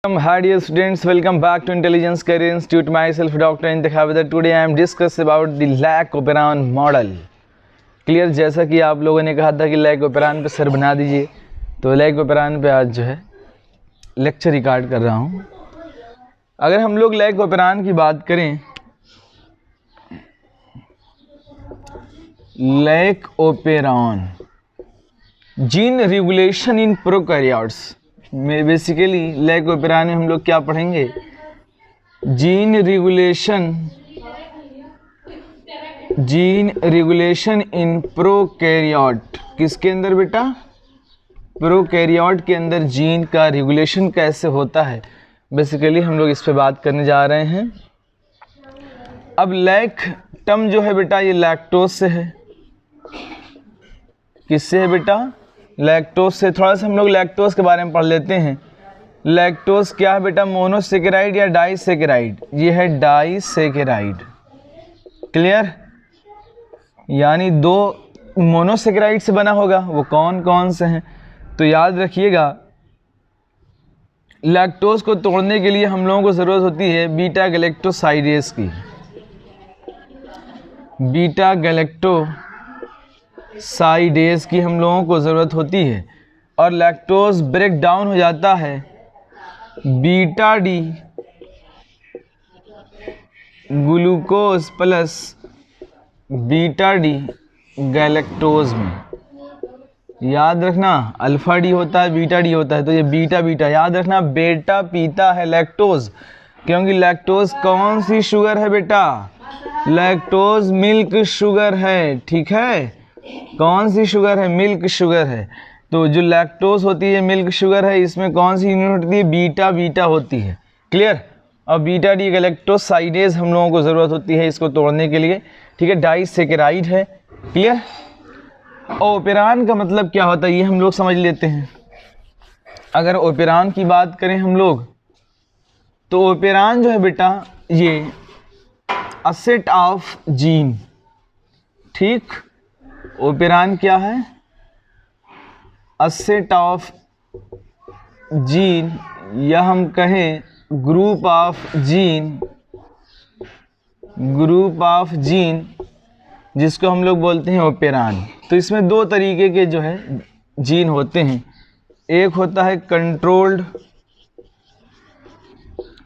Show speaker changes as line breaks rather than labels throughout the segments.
Hi dear students, welcome back to Intelligence Career Institute. Myself Dr. Intikhab Haidar. Today I am discuss about the lac operon model. Clear, जैसा कि आप लोगों ने कहा था कि लैक ओपेरॉन पे सर बना दीजिए, तो लैक ओपेरॉन पे आज जो है लेक्चर रिकॉर्ड कर रहा हूँ. अगर हम लोग लैक ओपेरॉन की बात करें, lac operon gene regulation in prokaryotes में बेसिकली लैक ओपेरॉन में हम लोग क्या पढ़ेंगे? Gene regulation in prokaryote. किसके अंदर बेटा? प्रोकैरियोट के अंदर जीन का रेगुलेशन कैसे होता है, बेसिकली हम लोग इस पे बात करने जा रहे हैं. अब लैक टर्म जो है बेटा, ये लैक्टोज से है. किससे है बेटा? लैक्टोज से. थोड़ा सा हम लोग लैक्टोज के बारे में पढ़ लेते हैं. लैक्टोज क्या है बेटा? मोनोसेकेराइड या डाइसेकेराइड? ये है डाइसेकेराइड. क्लियर? यानी दो मोनोसेकेराइड से बना होगा. वो कौन कौन से हैं? तो याद रखिएगा, लैक्टोज को तोड़ने के लिए हम लोगों को ज़रूरत होती है बीटा गैलेक्टोसाइडेज की. बीटा गैलेक्टोसाइडेज की हम लोगों को ज़रूरत होती है. और लैक्टोज ब्रेक डाउन हो जाता है beta D glucose plus beta D galactose में. याद रखना, अल्फा डी होता है, बीटा डी होता है, तो ये बीटा बीटा याद रखना. बेटा पीता है लैक्टोज, क्योंकि लैक्टोज कौन सी शुगर है बेटा? लैक्टोज मिल्क शुगर है. ठीक है, कौन सी शुगर है? मिल्क शुगर है. तो जो लैक्टोज होती है मिल्क शुगर है, इसमें कौन सी यूनिट होती है? बीटा बीटा होती है. क्लियर? और बीटा डी गैलेक्टोसाइडेज हम लोगों को ज़रूरत होती है इसको तोड़ने के लिए. ठीक है, डाइसेकेराइड है. क्लियर? ओपेरॉन का मतलब क्या होता है ये हम लोग समझ लेते हैं. अगर ओपेरॉन की बात करें हम लोग, तो ओपेरॉन जो है बेटा, ये अ सेट ऑफ जीन. ठीक, ओपेरॉन क्या है? अ सेट ऑफ जीन, या हम कहें ग्रुप ऑफ जीन, जिसको हम लोग बोलते हैं ओपेरॉन. तो इसमें दो तरीके के जो है जीन होते हैं. एक होता है कंट्रोल्ड.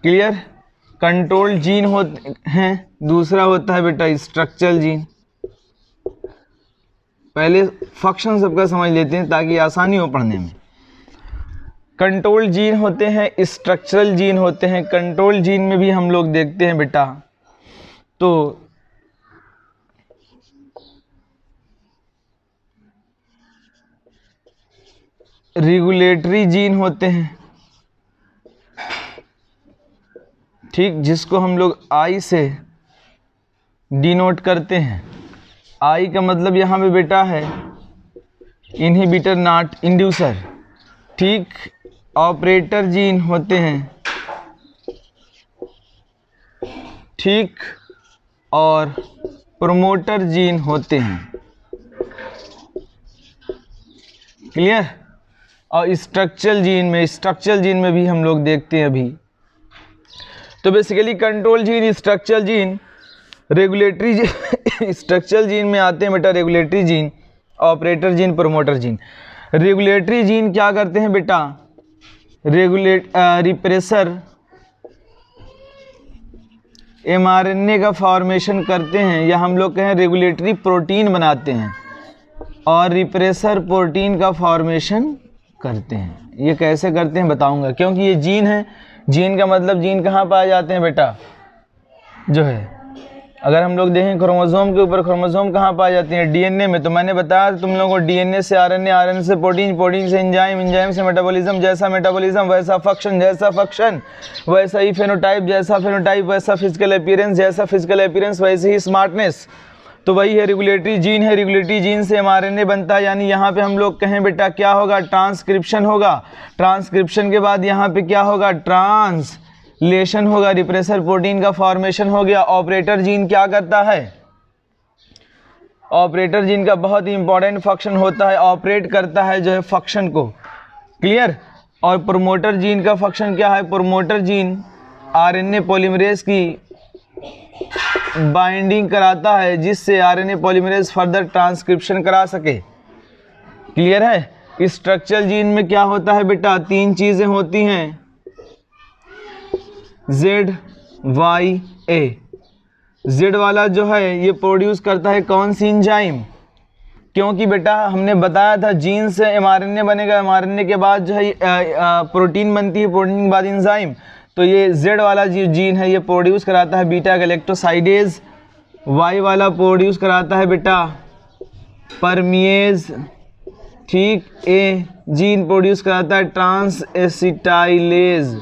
क्लियर? कंट्रोल्ड जीन होते हैं. दूसरा होता है बेटा स्ट्रक्चरल जीन. पहले फंक्शन सबका समझ लेते हैं ताकि आसानी हो पढ़ने में. कंट्रोल जीन होते हैं, स्ट्रक्चरल जीन होते हैं. कंट्रोल जीन में भी हम लोग देखते हैं बेटा, तो रेगुलेटरी जीन होते हैं. ठीक, जिसको हम लोग आई से डिनोट करते हैं. आई का मतलब यहाँ पे बेटा है इनहिबिटर नॉट इंड्यूसर. ठीक, ऑपरेटर जीन होते हैं. ठीक, और प्रोमोटर जीन होते हैं. क्लियर? और स्ट्रक्चरल जीन में भी हम लोग देखते हैं अभी. तो basically control gene, structural gene, regulatory gene structural gene में आते हैं बेटा regulatory gene, operator gene, promoter gene. Regulatory gene क्या करते हैं बेटा? रिप्रेसर mRNA का फॉर्मेशन करते हैं, या हम लोग कहें रेगुलेटरी प्रोटीन बनाते हैं, और रिप्रेसर प्रोटीन का फॉर्मेशन करते हैं. ये कैसे करते हैं बताऊंगा, क्योंकि ये जीन है. जीन का मतलब जीन कहाँ पाए जाते हैं बेटा? जो है, अगर हम लोग देखें क्रोमोसोम के ऊपर, क्रोमोसोम कहाँ पाए जाते हैं? डीएनए में. तो मैंने बताया तुम लोगों को, डीएनए से आरएनए, आरएनए से प्रोटीन, प्रोटीन से एंजाइम, एंजाइम से मेटाबॉलिज्म. जैसा मेटाबॉलिज्म वैसा फंक्शन, जैसा फंक्शन वैसा ही फेनोटाइप, जैसा फेनोटाइप वैसा फिजिकल अपीयरेंस, जैसा फिजिकल अपीयरेंस वैसे ही स्मार्टनेस. तो वही है रेगुलेटरी जीन है. रेगुलेटरी जीन से mRNA बनता है, यानी यहाँ पे हम लोग कहें बेटा क्या होगा? ट्रांसक्रिप्शन होगा. ट्रांसक्रिप्शन के बाद यहाँ पे क्या होगा? ट्रांसलेशन होगा. रिप्रेसर प्रोटीन का फॉर्मेशन हो गया. ऑपरेटर जीन क्या करता है? ऑपरेटर जीन का बहुत ही इंपॉर्टेंट फंक्शन होता है, ऑपरेट करता है जो है फंक्शन को. क्लियर? और प्रोमोटर जीन का फंक्शन क्या है? प्रोमोटर जीन आरएनए पॉलीमरेज की बाइंडिंग कराता है जिससे आरएनए पॉलीमरेज फर्दर ट्रांसक्रिप्शन करा सके। क्लियर है? स्ट्रक्चरल जीन में क्या होता है बेटा? 3 चीजें होती हैं, ZYA। जेड वाला जो है ये प्रोड्यूस करता है कौन सी एंजाइम? क्योंकि बेटा हमने बताया था जीन से एमआरएनए बनेगा, एमआरएनए के बाद जो है प्रोटीन बनती है, प्रोटीन के बाद एंजाइम। तो ये जेड वाला जो जीन है ये प्रोड्यूस कराता है बीटा गैलेक्टोसाइडेज, वाई वाला प्रोड्यूस कराता है बेटा परमिएज, ठीक। ए जीन प्रोड्यूस कराता है ट्रांस एसिटाइलेज,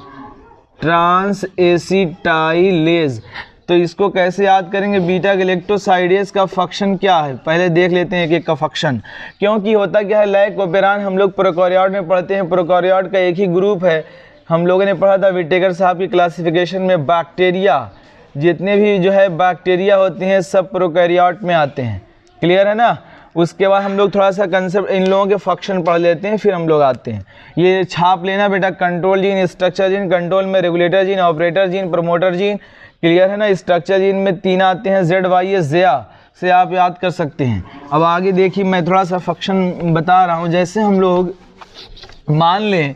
ट्रांस एसिटाइलेज। तो इसको कैसे याद करेंगे? बीटा गैलेक्टोसाइडेज का फंक्शन क्या है पहले देख लेते हैं, एक एक का फंक्शन। क्योंकि होता क्या है, लाइक ओपेरान हम लोग प्रोकैरियोट में पढ़ते हैं, प्रोकैरियोट का एक ही ग्रुप है। हम लोगों ने पढ़ा था विटेकर साहब की क्लासिफिकेशन में, बैक्टीरिया, जितने भी जो है बैक्टीरिया होते हैं सब प्रोकैरियोट में आते हैं। क्लियर है ना? उसके बाद हम लोग थोड़ा सा कंसेप्ट इन लोगों के फंक्शन पढ़ लेते हैं, फिर हम लोग आते हैं। ये छाप लेना बेटा, control gene, structure gene, control में regulator gene, operator gene, promoter gene. Clear है ना? स्ट्रक्चर जीन में 3 आते हैं, ZYA, ज़ेया से आप याद कर सकते हैं। अब आगे देखिए, मैं थोड़ा सा फंक्शन बता रहा हूँ। जैसे हम लोग मान लें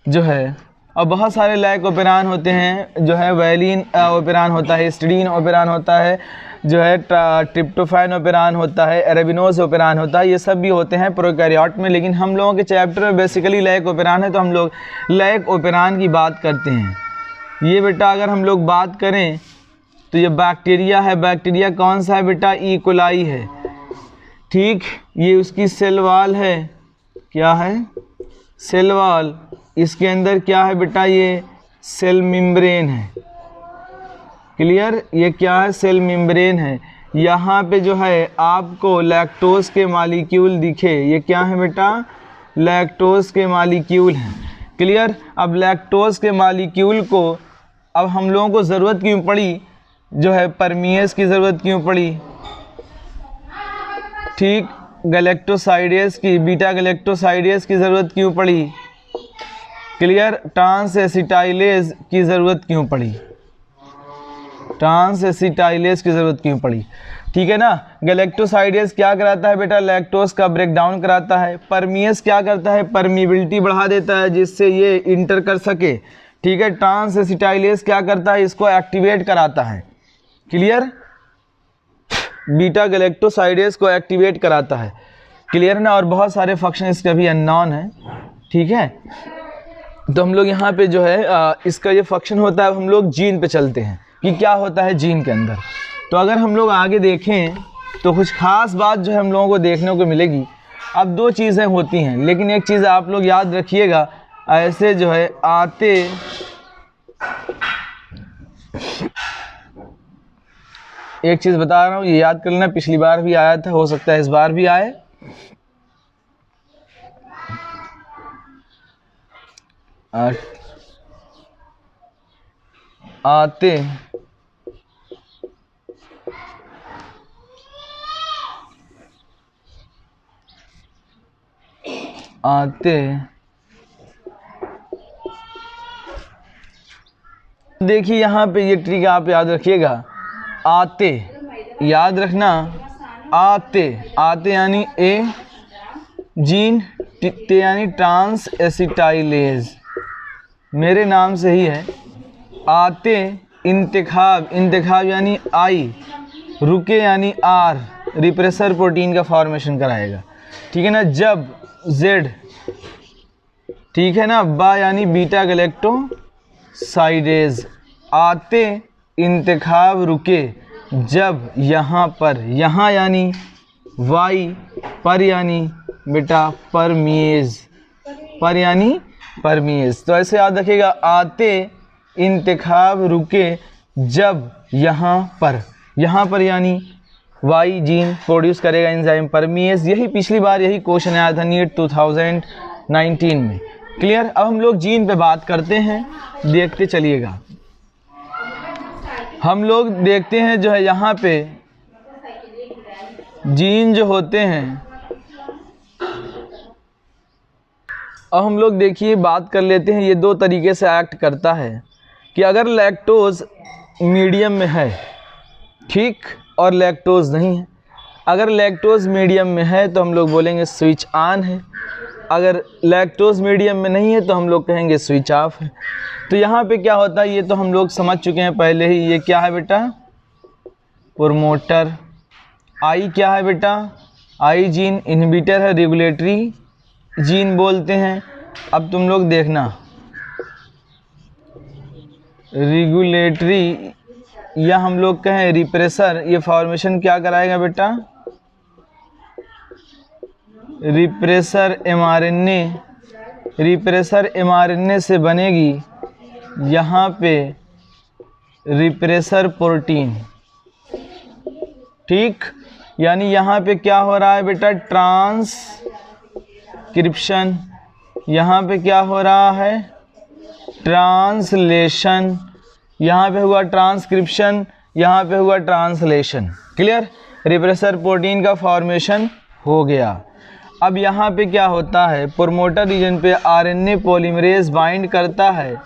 जो है, अब बहुत सारे लाइक ओपेरान होते हैं, जो है वैलिन ओपेरान होता है, हिस्टिडीन ओपेरान होता है, जो है ट्रिप्टोफैन ओपेरान होता है, एरेबिनोज ओपेरान होता है, ये सब भी होते हैं प्रोकैरियोट में। लेकिन हम लोगों के चैप्टर में बेसिकली लाइक ओपेरान है, तो हम लोग लाइक ओपेरान की बात करते हैं। ये बेटा अगर हम लोग बात करें तो ये बैक्टीरिया है। बैक्टीरिया कौन सा है बेटा? ई कोलाई है, ठीक। ये उसकी सेल वॉल है, क्या है? Cell wall. इसके अंदर क्या है बेटा? ये सेल मेम्ब्रेन है। क्लियर? ये क्या है? सेल मेम्ब्रेन है। यहाँ पे जो है आपको लैक्टोज के मॉलिक्यूल दिखे, ये क्या है बेटा? लैक्टोज के मॉलिक्यूल हैं। क्लियर? अब लैक्टोज के मॉलिक्यूल को अब हम लोगों को ज़रूरत क्यों पड़ी, जो है परमिएज की ज़रूरत क्यों पड़ी, ठीक। गैलेक्टोसाइडेज की, बीटा गैलेक्टोसाइडेज की ज़रूरत क्यों पड़ी? क्लियर? ट्रांस एसिटाइलेज की ज़रूरत क्यों पड़ी? ट्रांस एसिटाइलेज की ज़रूरत क्यों पड़ी? ठीक है ना? गैलेक्टोसाइडेज क्या कराता है बेटा? लैक्टोज का ब्रेकडाउन कराता है। परमिएज क्या करता है? परमिबिलिटी बढ़ा देता है जिससे ये इंटर कर सके, ठीक है। ट्रांस एसिटाइलेज क्या करता है? इसको एक्टिवेट कराता है। क्लियर? बीटा गैलेक्टोसाइडेज को एक्टिवेट कराता है। क्लियर ना? और बहुत सारे फंक्शन इसके भी अननोन है, ठीक है। तो हम लोग यहाँ पे जो है इसका ये फंक्शन होता है। हम लोग जीन पे चलते हैं कि क्या होता है जीन के अंदर। तो अगर हम लोग आगे देखें तो कुछ खास बात जो है हम लोगों को देखने को मिलेगी। अब 2 चीज़ें होती हैं, लेकिन एक चीज़ आप लोग याद रखिएगा, ऐसे जो है आते एक चीज़ बता रहा हूँ, ये याद कर लेना, पिछली बार भी आया था, हो सकता है इस बार भी आए। आते देखिए यहाँ पे ये ट्रिक आप याद रखिएगा। आते याद रखना, आते यानी ए जीन, टे यानी ट्रांस एसिटाइलेज, मेरे नाम से ही है। आते इंतखाब यानी आई, रुके यानी आर, रिप्रेसर प्रोटीन का फॉर्मेशन कराएगा, ठीक है ना। जब जेड, ठीक है ना। बा यानी बीटा गैलेक्टोसाइडेज। आते इंतखाब रुके जब यहाँ पर, यहाँ यानी वाई, पर यानी बेटा परमिएज, पर यानी परमिएज। तो ऐसे याद रखिएगा, आते इंतखाब रुके जब यहाँ पर यानी वाई जीन प्रोड्यूस करेगा एंजाइम परमिएज। यही पिछली बार यही क्वेश्चन आया था नीट 2019 में। क्लियर? अब हम लोग जीन पे बात करते हैं, देखते चलिएगा। हम लोग देखते हैं जो है यहाँ पे जीन जो होते हैं, अब हम लोग देखिए बात कर लेते हैं, ये दो तरीके से एक्ट करता है कि अगर लैक्टोज मीडियम में है, ठीक, और लैक्टोज नहीं है। अगर लैक्टोज मीडियम में है तो हम लोग बोलेंगे स्विच ऑन है, अगर लैक्टोज मीडियम में नहीं है तो हम लोग कहेंगे स्विच ऑफ है। तो यहाँ पे क्या होता है ये तो हम लोग समझ चुके हैं पहले ही। ये क्या है बेटा? प्रोमोटर। आई क्या है बेटा? आई जीन इनहिबिटर है, रेगुलेटरी जीन बोलते हैं। अब तुम लोग देखना, रेगुलेटरी या हम लोग कहें रिप्रेसर, ये फॉर्मेशन क्या कराएगा बेटा? रिप्रेसर एमआरएनए, रिप्रेसर एमआरएनए से बनेगी यहाँ पे रिप्रेसर प्रोटीन, ठीक। यानी यहाँ पे क्या हो रहा है बेटा? ट्रांसक्रिप्शन। यहाँ पे क्या हो रहा है? ट्रांसलेशन। यहाँ पे हुआ ट्रांसक्रिप्शन, यहाँ पे हुआ ट्रांसलेशन। क्लियर? रिप्रेसर प्रोटीन का फॉर्मेशन हो गया। अब यहाँ पे क्या होता है? प्रोमोटर रीजन पे आरएनए पॉलीमरेज बाइंड करता है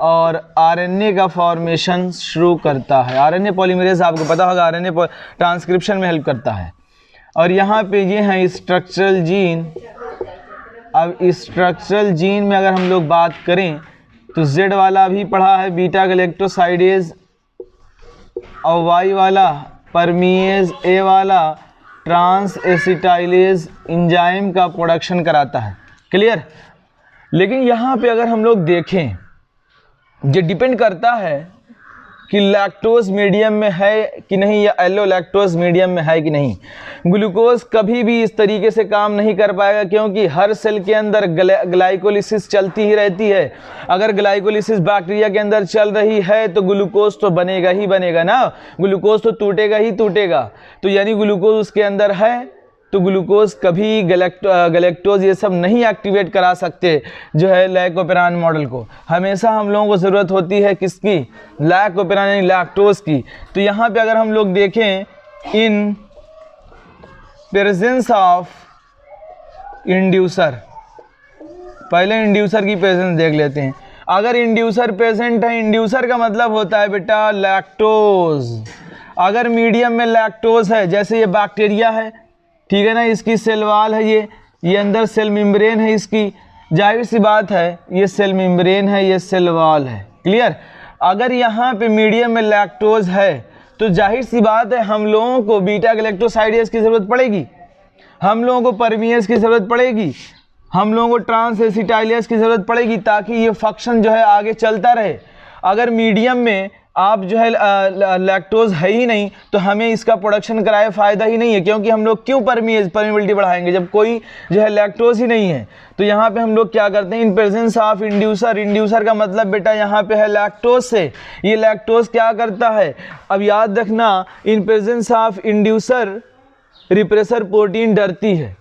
और आरएनए का फॉर्मेशन शुरू करता है। आरएनए पॉलीमरेज आपको पता होगा, आरएनए ट्रांसक्रिप्शन में हेल्प करता है। और यहाँ पे ये है स्ट्रक्चरल जीन। अब स्ट्रक्चरल जीन में अगर हम लोग बात करें तो जेड वाला भी पढ़ा है, बीटा गैलेक्टोसाइडेज, और वाई वाला परमीएज, ए वाला ट्रांस एसिटाइलेज एंजाइम का प्रोडक्शन कराता है। क्लियर? लेकिन यहाँ पे अगर हम लोग देखें, ये डिपेंड करता है कि लैक्टोज मीडियम में है कि नहीं या एलो लैक्टोज मीडियम में है कि नहीं। ग्लूकोज कभी भी इस तरीके से काम नहीं कर पाएगा क्योंकि हर सेल के अंदर ग्लाइकोलिसिस चलती ही रहती है। अगर ग्लाइकोलिसिस बैक्टीरिया के अंदर चल रही है तो ग्लूकोज तो बनेगा ही बनेगा ना, ग्लूकोज तो टूटेगा ही टूटेगा। तो यानी ग्लूकोज उसके अंदर है तो ग्लूकोज कभी गैलेक्टोज ये सब नहीं एक्टिवेट करा सकते जो है लाइकोपेरान मॉडल को। हमेशा हम लोगों को ज़रूरत होती है किसकी? लाइकोपेरान यानी लैक्टोज की। तो यहाँ पे अगर हम लोग देखें, इन प्रेजेंस ऑफ इंड्यूसर, पहले इंड्यूसर की प्रेजेंस देख लेते हैं। अगर इंड्यूसर प्रेजेंट है, इंड्यूसर का मतलब होता है बेटा लैक्टोज। अगर मीडियम में लैक्टोज है, जैसे ये बैक्टीरिया है, ठीक है ना, इसकी सेल वाल है, ये अंदर सेल मेम्ब्रेन है इसकी, जाहिर सी बात है ये सेल मेम्ब्रेन है, ये सेल वाल है। क्लियर? अगर यहाँ पे मीडियम में लैक्टोज है तो जाहिर सी बात है हम लोगों को बीटा गैलेक्टोसाइडेज की ज़रूरत पड़ेगी, हम लोगों को परमीएज की ज़रूरत पड़ेगी, हम लोगों को ट्रांस एसिटाइलेज की ज़रूरत पड़ेगी ताकि ये फंक्शन जो है आगे चलता रहे। अगर मीडियम में आप जो है लैक्टोज है ही नहीं तो हमें इसका प्रोडक्शन कराए फ़ायदा ही नहीं है, क्योंकि हम लोग क्यों परमिबिलिटी बढ़ाएंगे जब कोई जो है लैक्टोज ही नहीं है। तो यहाँ पे हम लोग क्या करते हैं? In presence of inducer, inducer का मतलब बेटा यहाँ पे है लैक्टोज से। ये लैक्टोज क्या करता है? अब याद रखना, in presence of inducer repressor protein डरती है।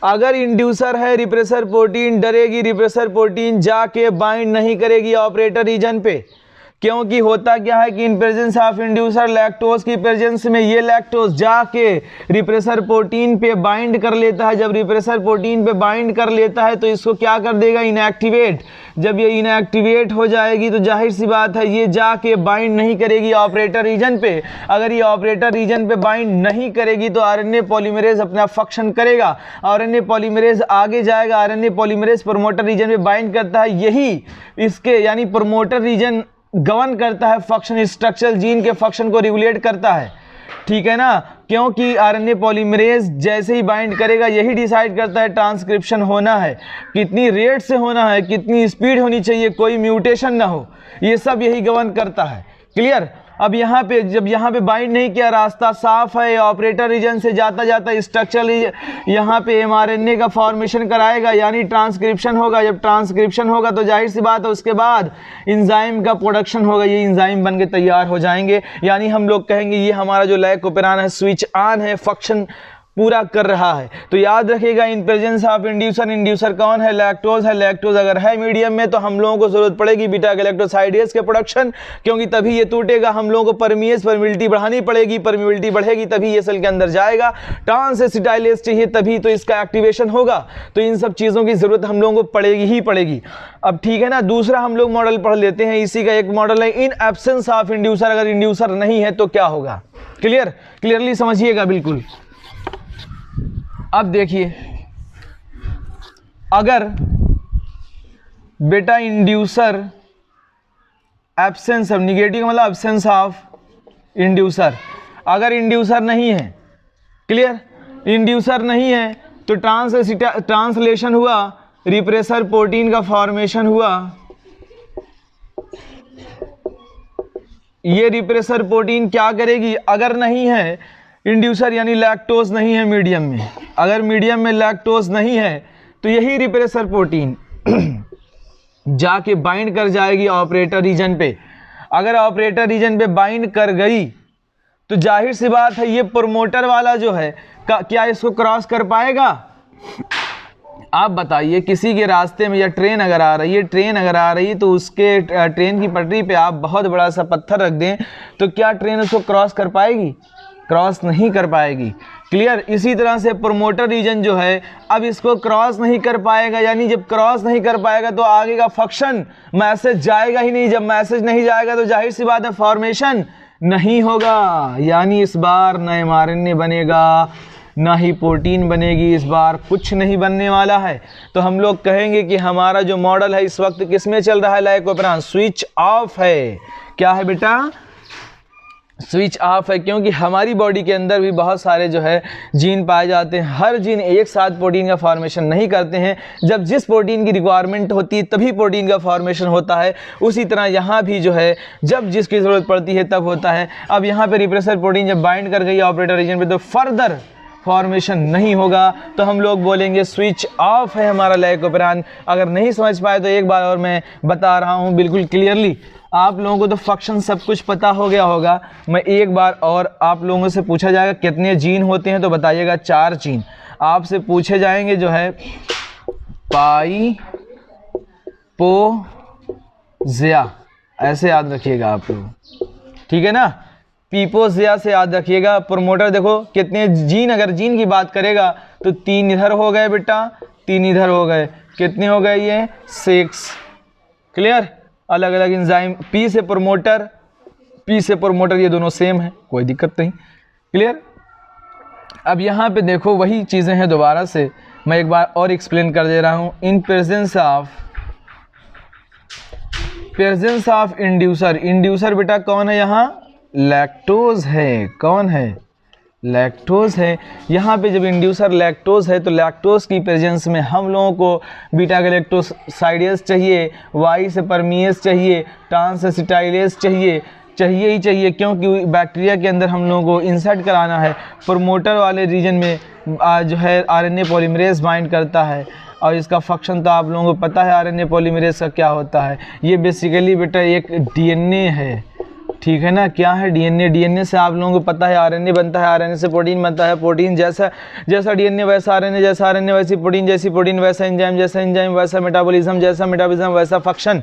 अगर इंड्यूसर है, रिप्रेसर प्रोटीन डरेगी, रिप्रेसर प्रोटीन जाके बाइंड नहीं करेगी ऑपरेटर रीजन पे। क्योंकि होता क्या है कि in presence of inducer lactose की प्रेजेंस में ये लैक्टोज जाके रिप्रेसर प्रोटीन पे बाइंड कर लेता है। जब रिप्रेसर प्रोटीन पे बाइंड कर लेता है तो इसको क्या कर देगा? इनएक्टिवेट। जब ये इनएक्टिवेट हो जाएगी तो जाहिर सी बात है ये जाके बाइंड नहीं करेगी ऑपरेटर रीजन पे। अगर ये ऑपरेटर रीजन पे बाइंड नहीं करेगी तो आरएनए पॉलीमरेज अपना फंक्शन करेगा, आरएनए पॉलीमरेज आगे जाएगा, आरएनए पॉलीमरेज प्रोमोटर रीजन पे बाइंड करता है। यही इसके यानी प्रोमोटर रीजन गवर्न करता है फंक्शन, स्ट्रक्चरल जीन के फंक्शन को रेगुलेट करता है, ठीक है ना। क्योंकि आरएनए पॉलीमरेज जैसे ही बाइंड करेगा यही डिसाइड करता है ट्रांसक्रिप्शन होना है, कितनी रेट से होना है, कितनी स्पीड होनी चाहिए, कोई म्यूटेशन ना हो, ये सब यही गवर्न करता है। क्लियर? अब यहाँ पे जब यहाँ पे बाइंड नहीं किया, रास्ता साफ है, ऑपरेटर रीजन से जाता जाता स्ट्रक्चरल यहाँ पे एमआरएनए का फॉर्मेशन कराएगा यानी ट्रांसक्रिप्शन होगा। जब ट्रांसक्रिप्शन होगा तो जाहिर सी बात है उसके बाद इंजाइम का प्रोडक्शन होगा, ये इंजाइम बन के तैयार हो जाएंगे। यानी हम लोग कहेंगे ये हमारा जो लाइकोपेरान है स्विच ऑन है, फंक्शन पूरा कर रहा है। तो याद रखिएगा in presence of inducer, inducer कौन है? लैक्टोज है। लैक्टोज अगर है मीडियम में तो हम लोगों को जरूरत पड़ेगी बीटा गैलेक्टोसाइडेज के प्रोडक्शन, क्योंकि तभी ये टूटेगा। हम लोगों को परमिबिलिटी बढ़ानी पड़ेगी, परमिबिलिटी बढ़ेगी तभी ये सेल के अंदर जाएगा। ट्रांस एसिटाइलेज चाहिए तभी तो इसका एक्टिवेशन होगा। तो इन सब चीज़ों की जरूरत हम लोगों को पड़ेगी ही पड़ेगी। अब ठीक है ना, दूसरा हम लोग मॉडल पढ़ लेते हैं। इसी का एक मॉडल है इन एब्सेंस ऑफ इंड्यूसर, अगर इंड्यूसर नहीं है तो क्या होगा? क्लियरली समझिएगा बिल्कुल। अब देखिए, अगर बेटा इंड्यूसर एब्सेंस ऑफ, निगेटिव मतलब एब्सेंस ऑफ इंड्यूसर, अगर इंड्यूसर नहीं है, क्लियर, इंड्यूसर नहीं है तो ट्रांसलेशन हुआ, रिप्रेसर प्रोटीन का फॉर्मेशन हुआ। ये रिप्रेसर प्रोटीन क्या करेगी? अगर नहीं है इंड्यूसर यानी लैक्टोज नहीं है मीडियम में, अगर मीडियम में लैक्टोज नहीं है तो यही रिप्रेसर प्रोटीन जाके बाइंड कर जाएगी ऑपरेटर रीजन पे। अगर ऑपरेटर रीजन पे बाइंड कर गई तो जाहिर सी बात है ये प्रोमोटर वाला जो है क्या इसको क्रॉस कर पाएगा? आप बताइए, किसी के रास्ते में या ट्रेन अगर आ रही है, तो उसके ट्रेन की पटरी पे आप बहुत बड़ा सा पत्थर रख दें तो क्या ट्रेन उसको क्रॉस कर पाएगी? क्रॉस नहीं कर पाएगी। क्लियर। इसी तरह से प्रोमोटर रीजन जो है अब इसको क्रॉस नहीं कर पाएगा, यानी जब क्रॉस नहीं कर पाएगा तो आगे का फंक्शन मैसेज जाएगा ही नहीं। जब मैसेज नहीं जाएगा तो जाहिर सी बात है फॉर्मेशन नहीं होगा, यानी इस बार न mRNA बनेगा ना ही प्रोटीन बनेगी, इस बार कुछ नहीं बनने वाला है। तो हम लोग कहेंगे कि हमारा जो मॉडल है इस वक्त किस में चल रहा है? लाइकोपेरान स्विच ऑफ है। क्या है बेटा? स्विच ऑफ है, क्योंकि हमारी बॉडी के अंदर भी बहुत सारे जो है जीन पाए जाते हैं। हर जीन एक साथ प्रोटीन का फॉर्मेशन नहीं करते हैं। जब जिस प्रोटीन की रिक्वायरमेंट होती है तभी प्रोटीन का फॉर्मेशन होता है। उसी तरह यहाँ भी जो है जब जिसकी ज़रूरत पड़ती है तब होता है। अब यहाँ पे रिप्रेसर प्रोटीन जब बाइंड कर गई ऑपरेटर रीजन पे तो फर्दर फॉर्मेशन नहीं होगा, तो हम लोग बोलेंगे स्विच ऑफ है हमारा लाइकोपेरान। अगर नहीं समझ पाए तो एक बार और मैं बता रहा हूँ बिल्कुल क्लियरली। आप लोगों को तो फंक्शन सब कुछ पता हो गया होगा। मैं एक बार और आप लोगों से पूछा जाएगा कितने जीन होते हैं तो बताइएगा 4 जीन आपसे पूछे जाएंगे, जो है पाई पो ज़िया, ऐसे याद रखिएगा आप लोग, ठीक है ना। पीपोजिया से याद रखिएगा। प्रोमोटर देखो कितने जीन, अगर जीन की बात करेगा तो 3 इधर हो गए बेटा, 3 इधर हो गए, कितने हो गए ये 6। क्लियर। अलग अलग इंजाइम, पी से प्रोमोटर ये दोनों सेम है, कोई दिक्कत नहीं। क्लियर। अब यहाँ पे देखो वही चीज़ें हैं, दोबारा से मैं एक बार और एक्सप्लेन कर दे रहा हूँ। इन प्रेजेंस ऑफ इंड्यूसर बेटा कौन है यहाँ? लैक्टोज है। कौन है? लैक्टोज है। यहाँ पे जब इंड्यूसर लैक्टोज है तो लैक्टोज की प्रेजेंस में हम लोगों को बीटा गैलेक्टोसाइडेज चाहिए, वाई से परमिएज चाहिए, ट्रांस एसिटाइलेज चाहिए ही चाहिए, क्योंकि बैक्टीरिया के अंदर हम लोगों को इंसर्ट कराना है। प्रोमोटर वाले रीजन में जो है आरएनए पॉलीमरेज बाइंड करता है, और इसका फंक्शन तो आप लोगों को पता है आरएनए पॉलीमरेज का क्या होता है। ये बेसिकली बेटा एक डीएनए है, ठीक है ना। क्या है? डीएनए से आप लोगों को पता है आरएनए बनता है, आरएनए से प्रोटीन बनता है, प्रोटीन जैसा डीएनए वैसा आरएनए, जैसा आरएनए वैसी प्रोटीन, जैसी प्रोटीन वैसा एंजाइम, जैसा एंजाइम वैसा मेटाबॉलिज्म, जैसा मेटाबॉलिज्म वैसा फंक्शन,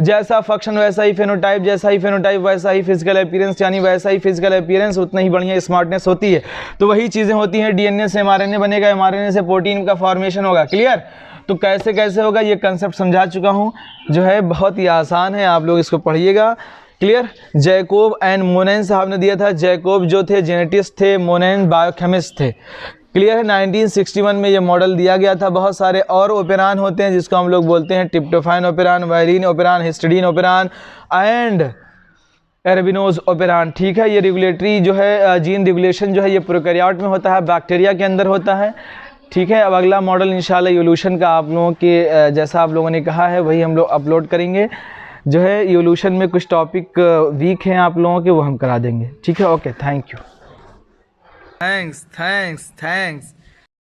जैसा फंक्शन वैसा ही फेनोटाइप, जैसा ही फेनोटाइप वैसा ही फिजिकल अपीयरेंस, यानी वैसा ही फिजिकल अपीयरेंस उतना ही बढ़िया स्मार्टनेस होती है। तो वही चीज़ें होती हैं, डीएनए से एमआरएनए बनेगा, एमआरएनए से प्रोटीन का फॉर्मेशन होगा। क्लियर। तो कैसे कैसे होगा ये कंसेप्ट समझा चुका हूँ, जो है बहुत ही आसान है, आप लोग इसको पढ़िएगा। क्लियर। जैकोब एंड मोनेन साहब ने दिया था। जैकोब जो थे जेनेटिस्ट थे, मोनेन बायोकेमिस्ट थे। क्लियर है। 1961 में ये मॉडल दिया गया था। बहुत सारे और ओपेरान होते हैं जिसको हम लोग बोलते हैं tryptophan operon, valine operon, histidine operon and arabinose operon. ठीक है। ये रेगुलेटरी जो है जीन रेगुलेशन जो है ये प्रोकैरियोट में होता है, बैक्टीरिया के अंदर होता है। ठीक है। अब अगला मॉडल इंशाल्लाह इवोल्यूशन का आप लोगों के जैसा आप लोगों ने कहा है वही हम लोग अपलोड करेंगे। जो है इवोल्यूशन में कुछ टॉपिक वीक हैं आप लोगों के, वो हम करा देंगे। ठीक है। Okay, thank you. थैंक्स।